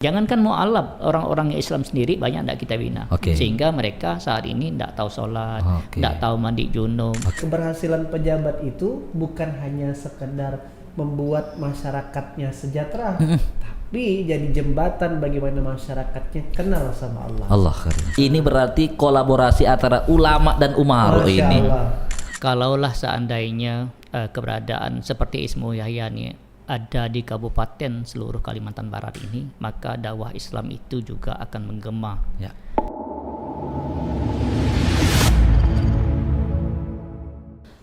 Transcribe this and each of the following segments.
Jangankan mu'alaf, orang-orang Islam sendiri banyak tidak kita bina. Oke. Sehingga mereka saat ini tidak tahu sholat, Oke. tidak tahu mandi junub. Keberhasilan pejabat itu bukan hanya sekedar membuat masyarakatnya sejahtera, tapi jadi jembatan bagaimana masyarakatnya kenal sama Allah. Allah karim. Ini berarti kolaborasi antara ulama dan umaro Masya ini. Allah. Kalaulah seandainya keberadaan seperti Ismu Yahya ini ada di kabupaten seluruh Kalimantan Barat ini, maka dakwah Islam itu juga akan menggema. Ya.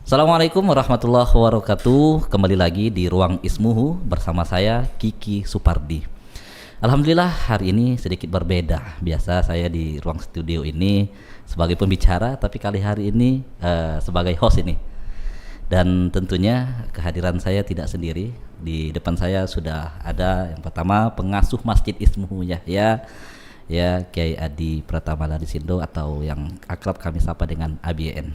Assalamualaikum warahmatullahi wabarakatuh. Kembali lagi di Ruang Ismuhu bersama saya Kiki Supardi. Alhamdulillah hari ini sedikit berbeda. Biasa saya di ruang studio ini sebagai pembicara, tapi kali hari ini sebagai host ini. Dan tentunya kehadiran saya tidak sendiri. Di depan saya sudah ada yang pertama pengasuh Masjid Ismuhu Yahya, ya Kiai Adi Pratama Larisindo atau yang akrab kami sapa dengan ABN.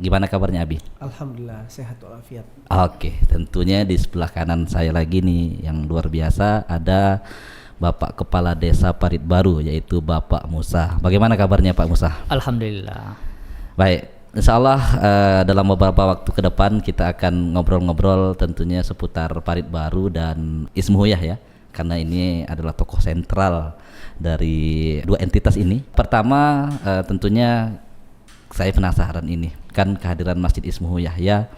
Gimana kabarnya Abi? Alhamdulillah sehat walafiat. Oke, tentunya di sebelah kanan saya lagi nih yang luar biasa ada Bapak Kepala Desa Parit Baru yaitu Bapak Musa. Bagaimana kabarnya Pak Musa? Alhamdulillah. Baik, insya Allah dalam beberapa waktu ke depan kita akan ngobrol-ngobrol tentunya seputar Parit Baru dan Ismuhu Yahya, karena ini adalah tokoh sentral dari dua entitas ini. Pertama tentunya saya penasaran ini kan kehadiran Masjid Ismuhu Yahya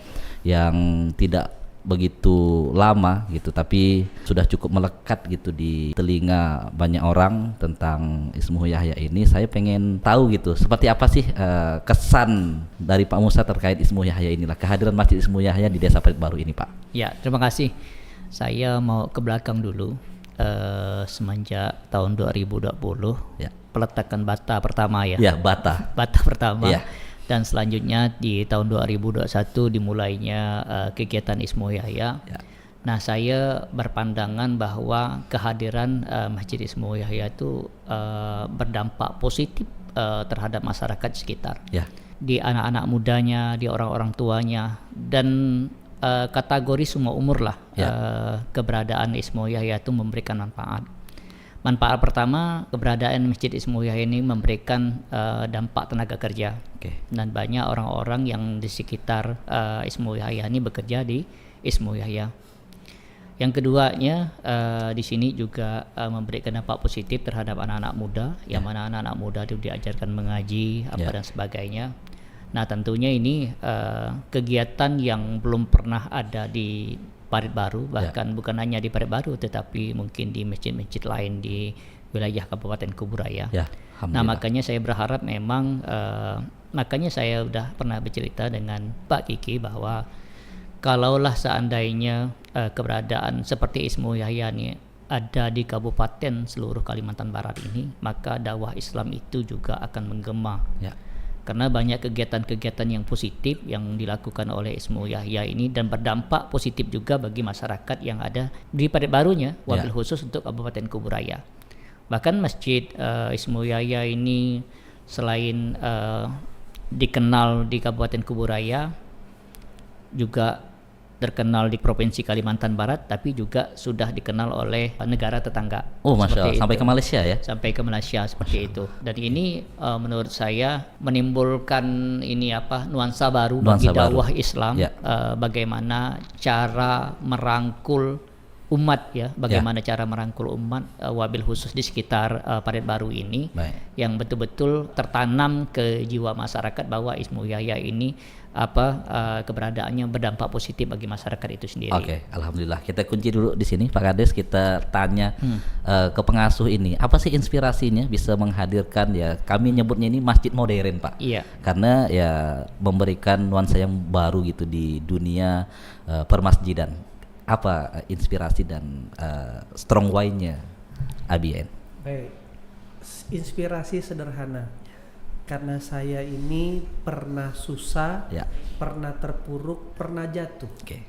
yang tidak begitu lama gitu, tapi sudah cukup melekat gitu di telinga banyak orang tentang Ismuhu Yahya ini. Saya pengen tahu gitu seperti apa sih kesan dari Pak Musa terkait Ismuhu Yahya inilah, kehadiran Masjid Ismuhu Yahya di Desa Parit Baru ini Pak. Ya, terima kasih. Saya mau ke belakang dulu. Semenjak tahun 2020 Ya. peletakan bata pertama ya. Ya, bata. Bata pertama. Ya. Dan selanjutnya di tahun 2021 dimulainya kegiatan Ismuhu Yahya. Ya. Nah, saya berpandangan bahwa kehadiran Masjid Ismuhu Yahya itu berdampak positif terhadap masyarakat sekitar. Ya. Di anak-anak mudanya, di orang-orang tuanya, dan kategori semua umur lah. Keberadaan Ismuhu Yahya itu memberikan manfaat. Manfaat pertama, keberadaan Masjid Ismuhu Yahya ini memberikan dampak tenaga kerja. Oke. Dan banyak orang-orang yang di sekitar Ismuhu Yahya ini bekerja di Ismuhu Yahya. Yang keduanya di sini juga memberikan dampak positif terhadap anak-anak muda, yang mana anak-anak muda itu diajarkan mengaji dan sebagainya. Nah, tentunya ini kegiatan yang belum pernah ada di Parit Baru, bahkan bukan hanya di Parit Baru tetapi mungkin di masjid-masjid lain di wilayah Kabupaten Kuburaya. Ya, Nah, makanya saya berharap memang makanya saya sudah pernah bercerita dengan Pak Kiki bahwa kalaulah seandainya keberadaan seperti Ismuhu Yahya ini ada di kabupaten seluruh Kalimantan Barat ini, maka dakwah Islam itu juga akan menggema. Ya. Karena banyak kegiatan-kegiatan yang positif yang dilakukan oleh Ismuhu Yahya ini dan berdampak positif juga bagi masyarakat yang ada di Parit Barunya, wabil khusus untuk Kabupaten Kuburaya. Bahkan Masjid Ismuhu Yahya ini selain dikenal di Kabupaten Kuburaya, juga terkenal di Provinsi Kalimantan Barat, tapi juga sudah dikenal oleh negara tetangga. Oh, Masya Allah, sampai itu. ke Malaysia ya? Sampai ke Malaysia seperti itu. Dan ini menurut saya menimbulkan nuansa baru bagi dakwah Islam. Bagaimana cara merangkul umat ya, bagaimana cara merangkul umat wabil khusus di sekitar Parit Baru ini. Baik. Yang betul-betul tertanam ke jiwa masyarakat bahwa Ismuhu Yahya ini keberadaannya berdampak positif bagi masyarakat itu sendiri. Oke, alhamdulillah. Kita kunci dulu di sini Pak Kades, kita tanya ke pengasuh ini, apa sih inspirasinya bisa menghadirkan, ya kami nyebutnya ini masjid modern Pak. Iya. Karena ya memberikan nuansa yang baru gitu di dunia permasjidan. Apa inspirasi dan strong why-nya ABN? Baik, inspirasi sederhana. Karena saya ini pernah susah, pernah terpuruk, pernah jatuh. Oke.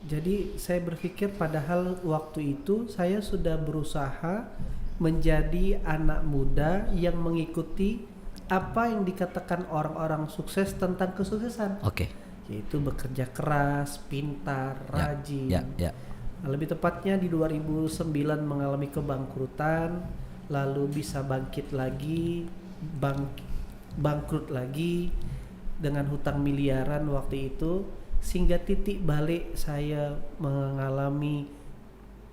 Jadi saya berpikir padahal waktu itu saya sudah berusaha menjadi anak muda yang mengikuti apa yang dikatakan orang-orang sukses tentang kesuksesan. Oke. Yaitu bekerja keras, pintar, rajin. Lebih tepatnya di 2009 mengalami kebangkrutan, lalu bisa bangkit lagi, bangkrut lagi dengan hutang miliaran waktu itu, sehingga titik balik saya mengalami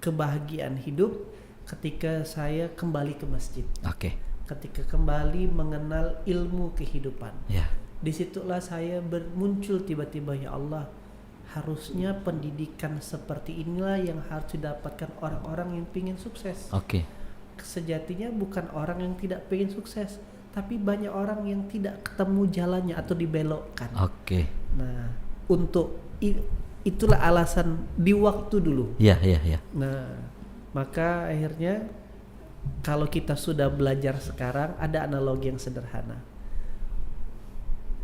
kebahagiaan hidup ketika saya kembali ke masjid. Oke. Ketika kembali mengenal ilmu kehidupan. Ya. Disitulah saya muncul tiba-tiba, ya Allah, harusnya pendidikan seperti inilah yang harus didapatkan orang-orang yang ingin sukses. Oke. Sejatinya bukan orang yang tidak ingin sukses, tapi banyak orang yang tidak ketemu jalannya atau dibelokkan. Oke. Nah, itulah alasan di waktu dulu. Ya. Nah, maka akhirnya kalau kita sudah belajar sekarang, ada analogi yang sederhana.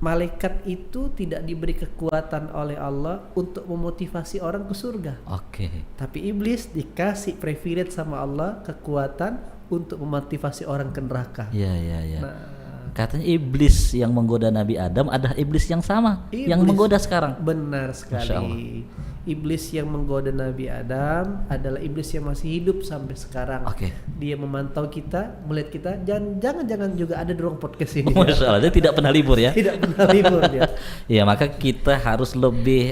Malaikat itu tidak diberi kekuatan oleh Allah untuk memotivasi orang ke surga. Oke. Tapi iblis dikasih privilege sama Allah kekuatan untuk memotivasi orang ke neraka. Ya. Nah, Katanya iblis yang menggoda Nabi Adam ada iblis yang sama yang Iblis. menggoda sekarang. benar Masya Allah. sekali. Iblis yang menggoda Nabi Adam adalah iblis yang masih hidup sampai sekarang. Oke. Dia memantau kita, melihat kita. Jangan juga ada di ruang podcast ini. Masya Allah, dia tidak pernah libur ya. Tidak pernah libur dia. Ya, maka kita harus lebih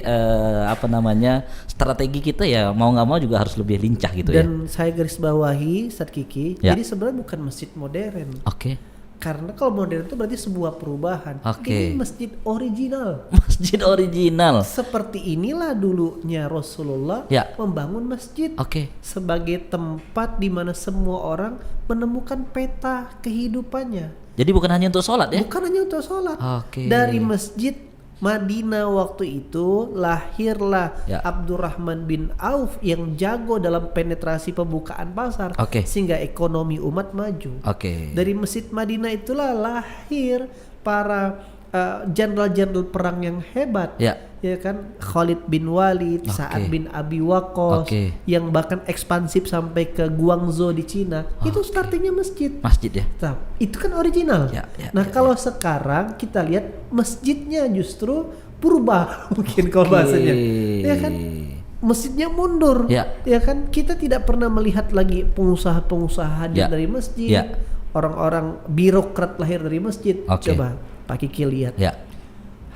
strategi kita ya mau nggak mau juga harus lebih lincah gitu ya. Dan saya garis bawahi, Ustadz Kiki, Ya. jadi sebenarnya bukan masjid modern. Oke. Karena kalau modern itu berarti sebuah perubahan. Oke. Ini masjid original. Masjid original. Seperti inilah dulunya Rasulullah Ya. membangun masjid Oke. sebagai tempat di mana semua orang menemukan peta kehidupannya. Jadi bukan hanya untuk sholat ya? Bukan hanya untuk sholat. Oke. Dari masjid Madinah waktu itu lahirlah Ya. Abdurrahman bin Auf yang jago dalam penetrasi pembukaan pasar, Oke. sehingga ekonomi umat maju. Oke. Dari Masjid Madinah itulah lahir para jenderal-jenderal perang yang hebat. Ya. Ya kan, Khalid bin Walid, Oke. Sa'ad bin Abi Waqqas, Oke. yang bahkan ekspansif sampai ke Guangzhou di Cina. Itu startingnya masjid. Masjid ya. Nah, itu kan original. Ya, Nah, kalau sekarang kita lihat masjidnya justru purba mungkin kalau bahasanya. Ya kan? Masjidnya mundur. Ya. Kan? Kita tidak pernah melihat lagi pengusaha-pengusaha hadir Ya. dari masjid. Ya. Orang-orang birokrat lahir dari masjid. Oke. Coba Pak Kiki lihat. Ya.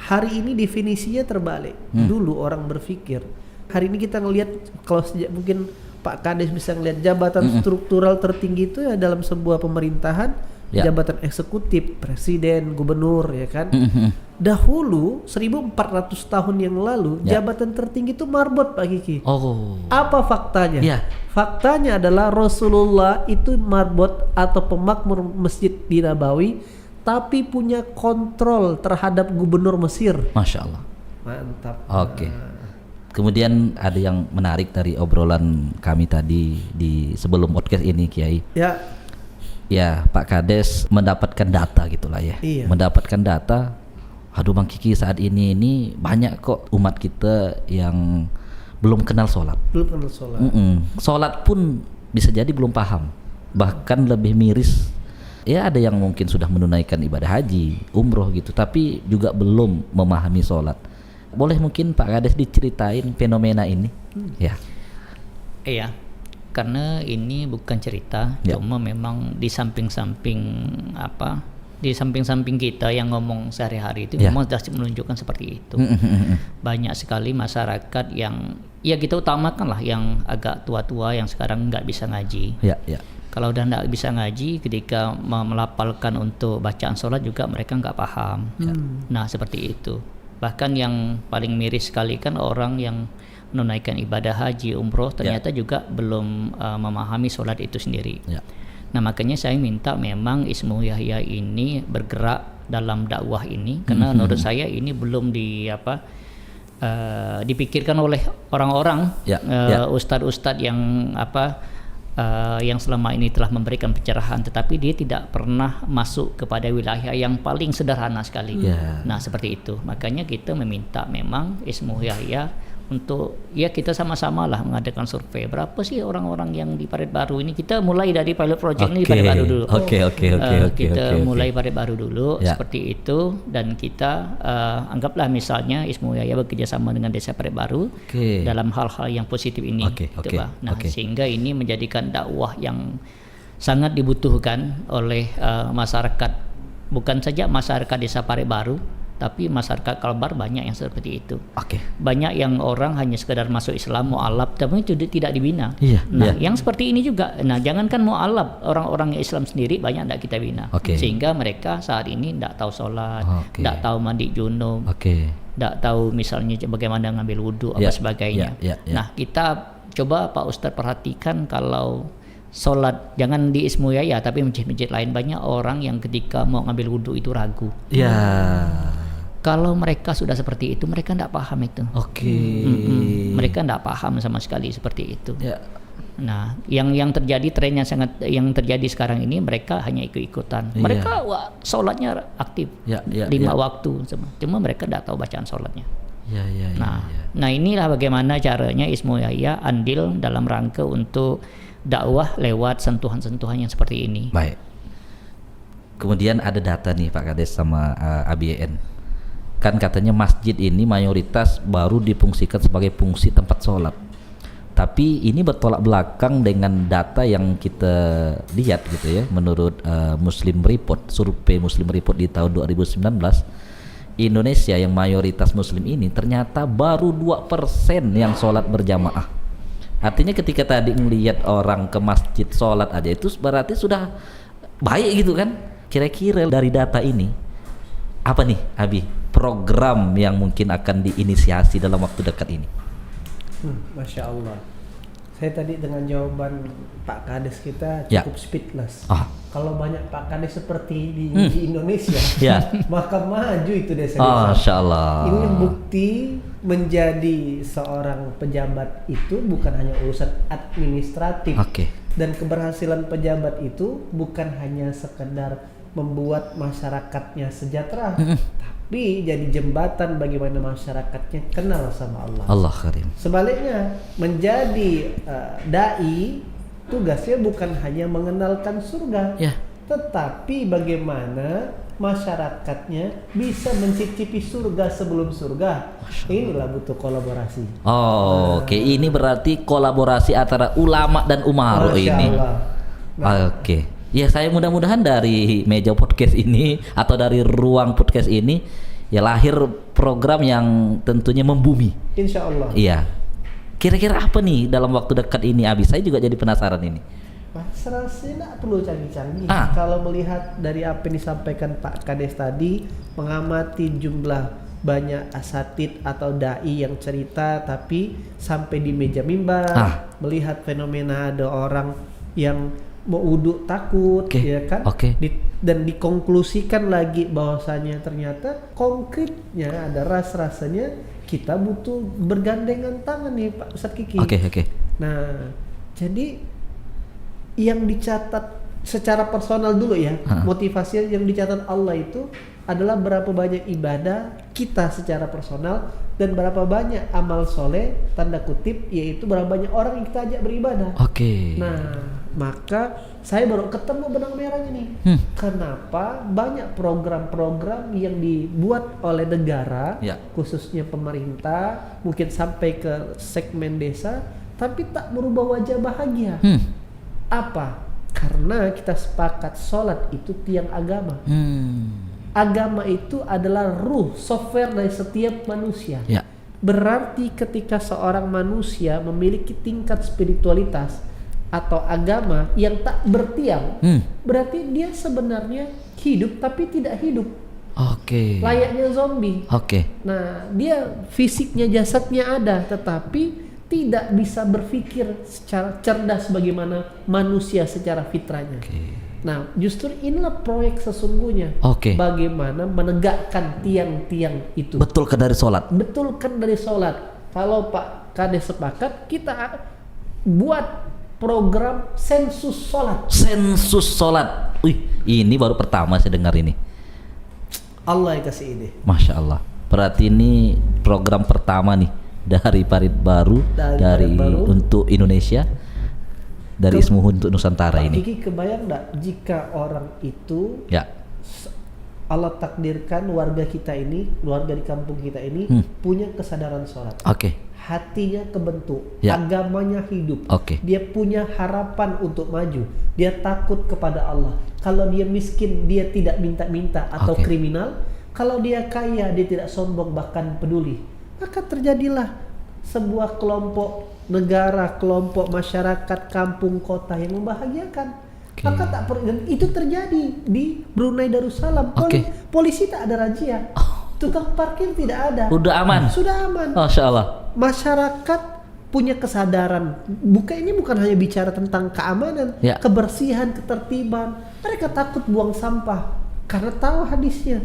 Hari ini definisinya terbalik. Dulu orang berpikir, hari ini kita ngelihat kalau mungkin Pak Kades bisa ngelihat jabatan struktural tertinggi itu ya dalam sebuah pemerintahan, Ya. jabatan eksekutif, presiden, gubernur, ya kan. Dahulu 1400 tahun yang lalu Ya. jabatan tertinggi itu marbot, Pak Kiki. Oh. Apa faktanya? Ya. Faktanya adalah Rasulullah itu marbot atau pemakmur Masjid di Nabawi, tapi punya kontrol terhadap gubernur Mesir. Masya Allah. Mantap. Oke. Kemudian ada yang menarik dari obrolan kami tadi di sebelum podcast ini, Kiai. Ya, Ya, Pak Kades mendapatkan data gitulah ya. Iya. Mendapatkan data. Aduh Bang Kiki, saat ini banyak kok umat kita yang belum kenal sholat. belum kenal sholat. Sholat pun bisa jadi belum paham. Bahkan lebih miris. Ya ada yang mungkin sudah menunaikan ibadah haji, umroh gitu, tapi juga belum memahami sholat. Boleh mungkin Pak Kades diceritain fenomena ini? Ya. Iya, karena ini bukan cerita, Ya. cuma memang di samping-samping kita yang ngomong sehari-hari itu Ya. memang sudah menunjukkan seperti itu. Banyak sekali masyarakat yang ya kita utamakan lah yang agak tua-tua yang sekarang nggak bisa ngaji. Ya, ya. Kalau udah nggak bisa ngaji, ketika melapalkan untuk bacaan sholat juga mereka nggak paham. Nah seperti itu. Bahkan yang paling miris sekali kan orang yang menunaikan ibadah haji, umroh ternyata juga belum memahami sholat itu sendiri. Ya. Nah makanya saya minta memang Ismu Yahya ini bergerak dalam dakwah ini, karena menurut saya ini belum dipikirkan oleh orang-orang, ustadz-ustadz yang selama ini telah memberikan pencerahan, tetapi dia tidak pernah masuk kepada wilayah yang paling sederhana sekali. Nah seperti itu, makanya kita meminta memang Ismu Yahya untuk ya kita sama-sama lah mengadakan survei berapa sih orang-orang yang di Parit Baru ini. Kita mulai dari pilot project ini di Parit Baru dulu. Kita mulai Parit Baru dulu seperti itu, dan kita anggaplah misalnya Ismu Yahya bekerja sama dengan Desa Parit Baru dalam hal-hal yang positif ini. Sehingga ini menjadikan dakwah yang sangat dibutuhkan oleh masyarakat, bukan saja masyarakat Desa Parit Baru, tapi masyarakat Kalbar banyak yang seperti itu. Banyak yang orang hanya sekedar masuk Islam mu'alaf tapi itu tidak dibina. Yang seperti ini juga. Nah, jangankan mu'alaf, orang-orang yang Islam sendiri banyak tidak kita bina. Sehingga mereka saat ini tidak tahu sholat, tidak tahu mandi junub, tidak tahu misalnya bagaimana ngambil wudhu apa sebagainya. Nah, kita coba Pak Ustadz perhatikan kalau sholat, jangan di Ismu Yahya tapi masjid-masjid lain, banyak orang yang ketika mau ngambil wudhu itu ragu. Kalau mereka sudah seperti itu, mereka tidak paham itu. Mereka tidak paham sama sekali seperti itu. Nah, yang terjadi trennya yang terjadi sekarang ini, mereka hanya ikut-ikutan. Mereka sholatnya aktif 5 waktu, cuma mereka tidak tahu bacaan sholatnya. Nah, inilah bagaimana caranya Ismu Yahya andil dalam rangka untuk dakwah lewat sentuhan-sentuhan yang seperti ini. Baik. Kemudian ada data nih Pak Kades sama ABN. Kan katanya masjid ini mayoritas baru difungsikan sebagai fungsi tempat sholat. Tapi ini bertolak belakang dengan data yang kita lihat gitu ya. Menurut Muslim Report, survei Muslim Report di tahun 2019, Indonesia yang mayoritas Muslim ini ternyata baru 2% yang sholat berjamaah. Artinya ketika tadi melihat orang ke masjid sholat aja itu berarti sudah baik gitu kan. Kira-kira dari data ini apa nih Abi program yang mungkin akan diinisiasi dalam waktu dekat ini? Masya Allah, saya tadi dengan jawaban Pak Kades kita cukup speechless. Kalau banyak Pak Kades seperti di Indonesia, maka maju itu desa-desa. Masya Allah. Ini bukti menjadi seorang pejabat itu bukan hanya urusan administratif, dan keberhasilan pejabat itu bukan hanya sekedar membuat masyarakatnya sejahtera, tapi jadi jembatan bagaimana masyarakatnya kenal sama Allah. Allah Karim. Sebaliknya, menjadi dai tugasnya bukan hanya mengenalkan surga, tetapi bagaimana masyarakatnya bisa mencicipi surga sebelum surga. Inilah butuh kolaborasi. Ini berarti kolaborasi antara ulama dan umaro ini. Ya, saya mudah-mudahan dari meja podcast ini atau dari ruang podcast ini ya lahir program yang tentunya membumi. Insya Allah. Iya. Kira-kira apa nih dalam waktu dekat ini, Abi? Saya juga jadi penasaran ini. Serasi tidak perlu canggih-canggih. Kalau melihat dari apa yang disampaikan Pak Kades tadi, mengamati jumlah banyak asatid atau dai yang cerita tapi sampai di meja mimbar, melihat fenomena ada orang yang mau wudhu takut, ya kan? Dan dikonklusikan lagi bahwasanya ternyata konkretnya ada rasanya kita butuh bergandengan tangan nih Pak Ustadz Kiki. Nah, jadi yang dicatat secara personal dulu ya, motivasi yang dicatat Allah itu adalah berapa banyak ibadah kita secara personal dan berapa banyak amal soleh tanda kutip, yaitu berapa banyak orang yang kita ajak beribadah. Nah, maka saya baru ketemu benang merahnya nih. Kenapa banyak program-program yang dibuat oleh negara, khususnya pemerintah, mungkin sampai ke segmen desa, tapi tak merubah wajah bahagia. Apa? Karena kita sepakat sholat itu tiang agama. Agama itu adalah ruh, software dari setiap manusia. Berarti ketika seorang manusia memiliki tingkat spiritualitas atau agama yang tak bertiang, berarti dia sebenarnya hidup tapi tidak hidup. Layaknya zombie. Nah, dia fisiknya, jasadnya ada, tetapi tidak bisa berpikir secara cerdas bagaimana manusia secara fitrahnya. Nah, justru inilah proyek sesungguhnya. Bagaimana menegakkan tiang-tiang itu. Betulkan dari sholat. Kalau Pak Kades sepakat, kita buat program sensus sholat. Ini baru pertama saya dengar ini. Allah yang kasih ide. Masya Allah. Berarti ini program pertama nih dari Parit Baru, dari Parit Baru. untuk Indonesia, dari Ismuhu untuk Nusantara Pak ini. Kiki kebayang nggak jika orang itu Ya, Allah takdirkan warga kita ini, warga di kampung kita ini punya kesadaran sholat, oke, hatinya kebentuk, Ya. agamanya hidup, Oke. dia punya harapan untuk maju, dia takut kepada Allah. Kalau dia miskin, dia tidak minta-minta atau Oke. kriminal. Kalau dia kaya, dia tidak sombong bahkan peduli. Maka terjadilah sebuah kelompok negara, kelompok masyarakat, kampung, kota yang membahagiakan. Oke. Maka tak dan itu terjadi di Brunei Darussalam. Oke. Polisi tak ada razia, tukang parkir tidak ada. Udah aman. Sudah aman. Masya Allah. Masyarakat punya kesadaran. Ini bukan hanya bicara tentang keamanan, Ya. kebersihan, ketertiban. Mereka takut buang sampah karena tahu hadisnya.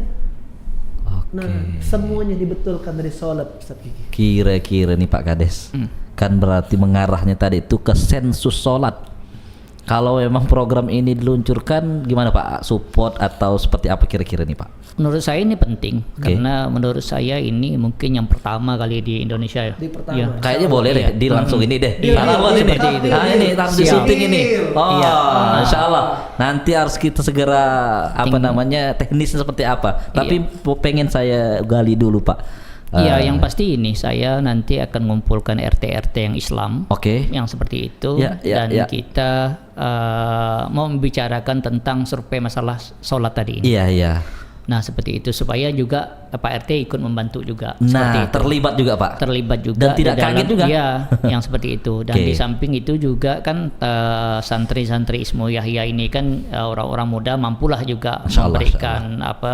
Oke. Nah, semuanya dibetulkan dari sholat, Ustaz Kiki. Kira-kira nih Pak Kades, kan berarti mengarahnya tadi itu ke sensus sholat. Kalau memang program ini diluncurkan, gimana Pak? Support atau seperti apa kira-kira nih Pak? Menurut saya ini penting Oke. karena menurut saya ini mungkin yang pertama kali di Indonesia ya. Di pertama. Ya. Kayaknya boleh deh, di langsung ini deh. Deal, Salah buat deal, ini. seperti itu. Nah ini harus di Siap. syuting ini. Oh, Iya. Masya Allah. Nanti harus kita segera apa namanya teknisnya seperti apa. Tapi pengen saya gali dulu Pak. Iya, yang pasti ini saya nanti akan mengumpulkan RT-RT yang Islam, Oke. yang seperti itu, Ya, ya, dan ya. kita mau membicarakan tentang survei masalah sholat tadi ini. Iya iya. Nah seperti itu supaya juga Pak RT ikut membantu juga. Seperti Nah itu. terlibat juga Pak. Terlibat juga Dan tidak di dalam- kaget juga? Iya, yang seperti itu. Dan Oke. di samping itu juga kan santri-santri Ismu Yahya ini kan orang-orang muda mampulah juga Masya Allah, memberikan apa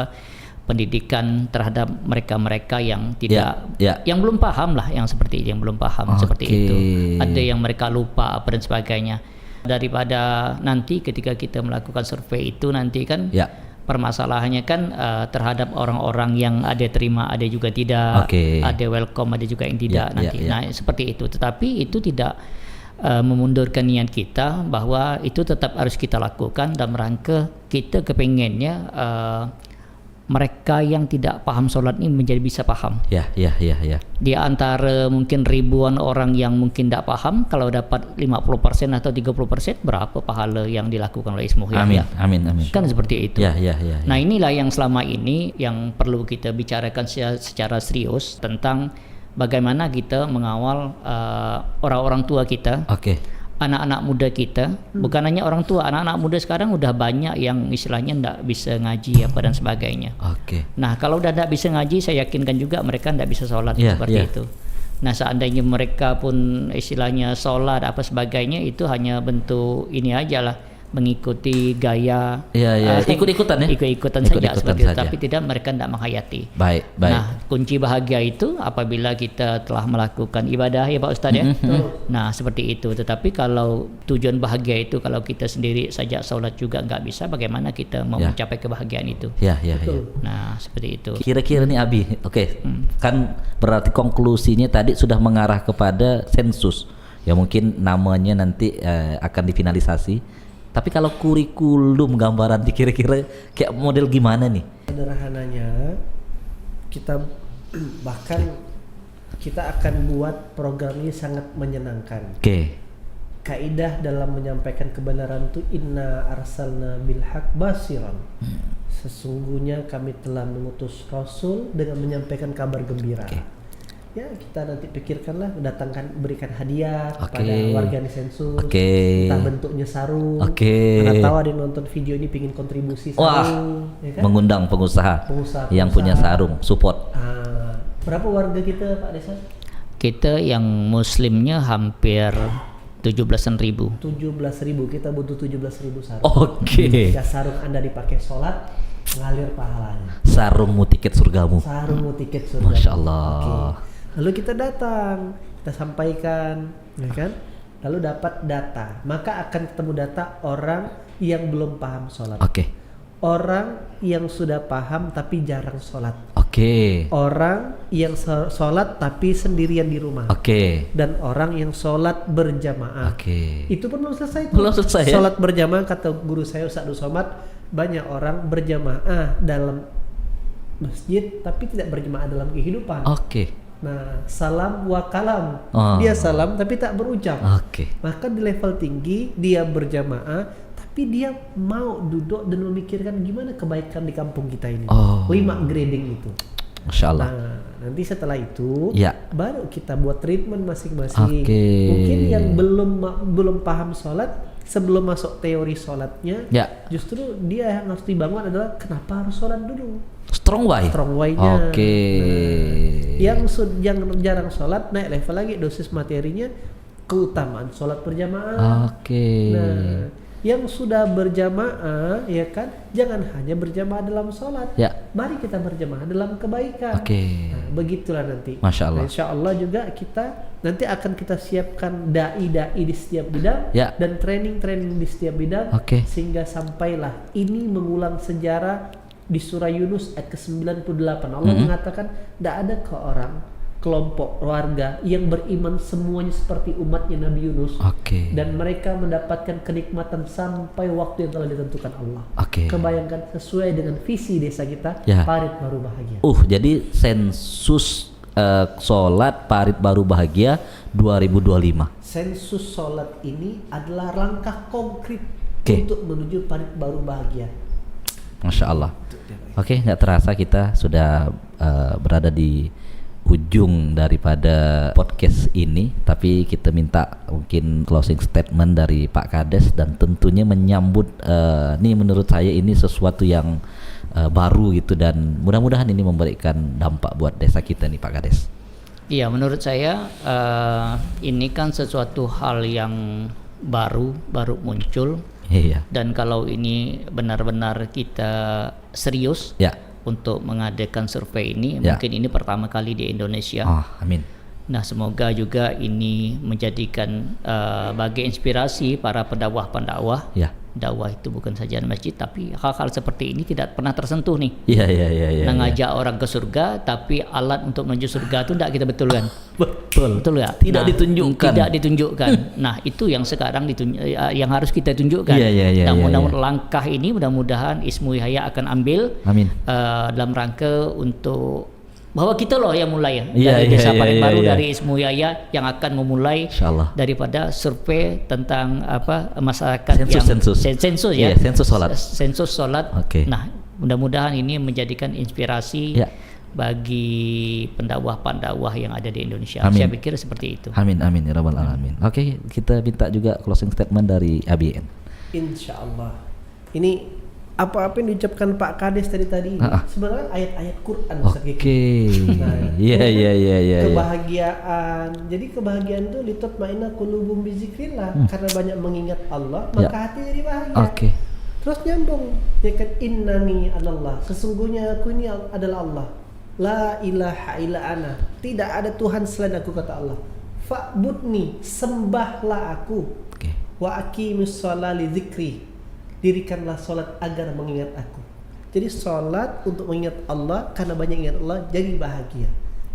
pendidikan terhadap mereka-mereka yang tidak Ya, ya. yang belum paham lah, yang seperti itu, yang belum paham seperti Oke. itu. Ada yang mereka lupa apa dan sebagainya. Daripada nanti ketika kita melakukan survei itu nanti kan Ya. permasalahannya kan terhadap orang-orang yang ada terima, ada juga tidak, Oke. ada welcome, ada juga yang tidak Ya, nanti. ya, ya. Nah seperti itu. Tetapi itu tidak memundurkan niat kita bahwa itu tetap harus kita lakukan dalam rangka kita kepengennya mereka yang tidak paham sholat ini menjadi bisa paham. Ya ya ya ya. Di antara mungkin ribuan orang yang mungkin tidak paham, kalau dapat 50% atau 30%, berapa pahala yang dilakukan oleh Ismu Amin Yahya? amin amin. Kan seperti itu. Ya ya ya. Nah inilah yang selama ini yang perlu kita bicarakan secara serius tentang bagaimana kita mengawal orang-orang tua kita, Oke. anak-anak muda kita. Bukan hanya orang tua, anak-anak muda sekarang udah banyak yang istilahnya tidak bisa ngaji apa dan sebagainya. Oke. Nah kalau udah tidak bisa ngaji, saya yakinkan juga mereka tidak bisa sholat Ya, seperti ya. itu. Nah seandainya mereka pun istilahnya sholat apa sebagainya, itu hanya bentuk ini aja lah, mengikuti gaya, Iya, iya. Ikut-ikutan ya? ikut-ikutan saja Ikut-ikutan seperti itu, saja. tapi tidak, mereka tidak menghayati. Baik baik. Nah kunci bahagia itu apabila kita telah melakukan ibadah ya Pak Ustadz ya. Nah seperti itu. Tetapi kalau tujuan bahagia itu kalau kita sendiri saja sholat juga nggak bisa, bagaimana kita mau Ya. mencapai kebahagiaan itu? Ya ya ya. Nah seperti itu. Kira-kira nih Abi, oke, kan berarti konklusinya tadi sudah mengarah kepada sensus, ya mungkin namanya nanti akan difinalisasi. Tapi kalau kurikulum gambaran kira-kira kayak model gimana nih? Sederhananya kita bahkan kita akan buat program ini sangat menyenangkan. Oke, Kaidah dalam menyampaikan kebenaran itu inna arsalna bil haq basiran. Sesungguhnya kami telah mengutus Rasul dengan menyampaikan kabar gembira. Oke. Ya kita nanti pikirkanlah, datangkan, berikan hadiah Oke. kepada warga sensus. Oke. Entah bentuknya sarung. Oke. Mana tahu ada yang nonton video ini pingin kontribusi Wah, sarung, ya kan? mengundang pengusaha, Pengusaha. yang punya sarung, support. Berapa warga kita Pak Desa? Kita yang muslimnya hampir 17.000. 17.000, kita butuh 17.000 sarung. Oke, Jika sarung Anda dipakai sholat, ngalir pahalanya. sarungmu tiket surgamu. Sarungmu tiket surga. Masya Allah. Oke. Lalu kita datang, kita sampaikan, ya kan? Lalu dapat data, maka akan ketemu data orang yang belum paham sholat, Oke, orang yang sudah paham tapi jarang sholat, oke, orang yang sholat tapi sendirian di rumah, oke, dan orang yang sholat berjamaah. oke. Itu pun belum selesai tuh. Belum selesai ya? Sholat berjamaah, kata guru saya Ustaz Abdul Somad, banyak orang berjamaah dalam masjid tapi tidak berjamaah dalam kehidupan. Oke. Nah, salam wa kalam. Oh. Dia salam tapi tak berucap. Oke. Maka di level tinggi dia berjamaah, tapi dia mau duduk dan memikirkan gimana kebaikan di kampung kita ini. Oh. 5 grading itu. Masya Allah. Nah, nanti setelah itu Ya. baru kita buat treatment masing-masing. Oke. Mungkin yang belum paham sholat, sebelum masuk teori sholatnya, Ya. justru dia yang harus dibangun adalah kenapa harus sholat dulu. Strong why. Strong why-nya. Oke. Yang jarang sholat naik level lagi dosis materinya, keutamaan sholat berjamaah. Oke. Nah, yang sudah berjamaah ya kan, jangan hanya berjamaah dalam sholat. Ya. Mari kita berjamaah dalam kebaikan. Oke. Nah, begitulah nanti. Masya Allah. Nah, insya Allah juga kita nanti akan kita siapkan dai-dai di setiap bidang Ya. dan training-training di setiap bidang, Oke. sehingga sampailah ini mengulang sejarah di surah Yunus ayat ke-98. Allah mengatakan tidak ada ke orang kelompok warga yang beriman semuanya seperti umatnya Nabi Yunus. Oke. Dan mereka mendapatkan kenikmatan sampai waktu yang telah ditentukan Allah. Oke. Kebayangkan sesuai dengan visi desa kita, Ya. Parit Baru Bahagia. Jadi sensus sholat Parit Baru Bahagia 2025. Sensus sholat ini adalah langkah konkret Oke. untuk menuju Parit Baru Bahagia. Masya Allah. Oke, nggak terasa kita sudah berada di ujung daripada podcast ini, tapi kita minta mungkin closing statement dari Pak Kades, dan tentunya menyambut nih menurut saya ini sesuatu yang baru gitu, dan mudah-mudahan ini memberikan dampak buat desa kita nih Pak Kades. Iya, menurut saya ini kan sesuatu hal yang baru muncul. Iya. Dan kalau ini benar-benar kita serius Ya. untuk mengadakan survei ini, Ya. mungkin ini pertama kali di Indonesia. Oh, amin. Nah, semoga juga ini menjadikan bagi inspirasi para pendakwah-pendakwah. Ya. Dakwah itu bukan saja di masjid, tapi hal-hal seperti ini tidak pernah tersentuh nih. Iya. Nah, ngajak orang ke surga, tapi alat untuk menuju surga itu tidak kita betulkan. Betul. Betul nggak? Tidak ditunjukkan. Tidak ditunjukkan. Nah, itu yang sekarang yang harus kita tunjukkan. Iya, Dan mudah-mudahan langkah ini mudah-mudahan Ismu Yahya akan ambil Amin. dalam rangka untuk bahwa kita loh yang mulai ya, Iya, dari iya, desa iya, Parit iya, Baru, iya. dari Ismu Yahya yang akan memulai Insyaallah. daripada survei tentang masyarakat sensus ya. Iya, sensus sholat. Sensus sholat. Oke. Nah, mudah-mudahan ini menjadikan inspirasi Ya. bagi pendakwah-pendakwah yang ada di Indonesia. Amin. Saya pikir seperti itu. Amin ya rabbal alamin. Oke, kita minta juga closing statement dari ABN. Insya Allah. Ini apa-apa yang diucapkan Pak Kades tadi sebenarnya ayat-ayat Quran. Oke. Nah, Iya. Kebahagiaan. Jadi kebahagiaan itu litatma'inna qulubum bizikrillah. Karena banyak mengingat Allah, maka hati jadi bahagia. Oke. Terus nyambung, ya kan, innani anallah, sesungguhnya aku ini adalah Allah. La ilaha illa ana, tidak ada Tuhan selain aku, kata Allah. Fa'budni, sembahlah aku. Oke. Wa aqimus sholata li dzikri, dirikanlah sholat agar mengingat aku. Jadi sholat untuk mengingat Allah, karena banyak ingat Allah jadi bahagia.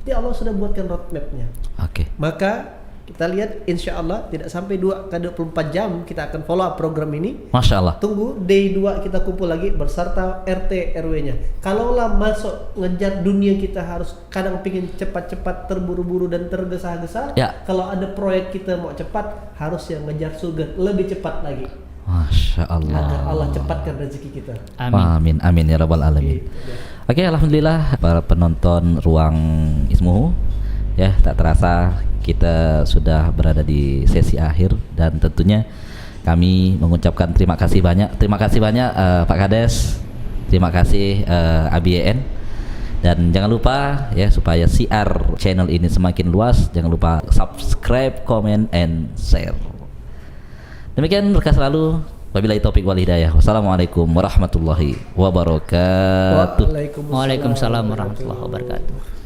Jadi Allah sudah buatkan roadmapnya. Oke. Maka kita lihat insya Allah tidak sampai 2x24 jam kita akan follow up program ini. Masya Allah. Tunggu day 2 kita kumpul lagi berserta RT RW-nya. Kalaulah masuk ngejar dunia, kita harus kadang pingin cepat-cepat, terburu-buru dan tergesa-gesa. Ya. Kalau ada proyek kita mau cepat, harus yang ngejar surga lebih cepat lagi. Masya Allah. Agar Allah cepatkan rezeki kita. Amin ya rabbal alamin. Oke, alhamdulillah para penonton Ruang Ismuhu, ya tak terasa kita sudah berada di sesi akhir, dan tentunya kami mengucapkan terima kasih banyak Pak Kades, terima kasih ABN, dan jangan lupa ya, supaya siar channel ini semakin luas, jangan lupa subscribe, comment, and share. Demikian berkah selalu. Wabillahi taufiq wal hidayah. Wassalamualaikum warahmatullahi wabarakatuh. Waalaikumsalam warahmatullahi wabarakatuh.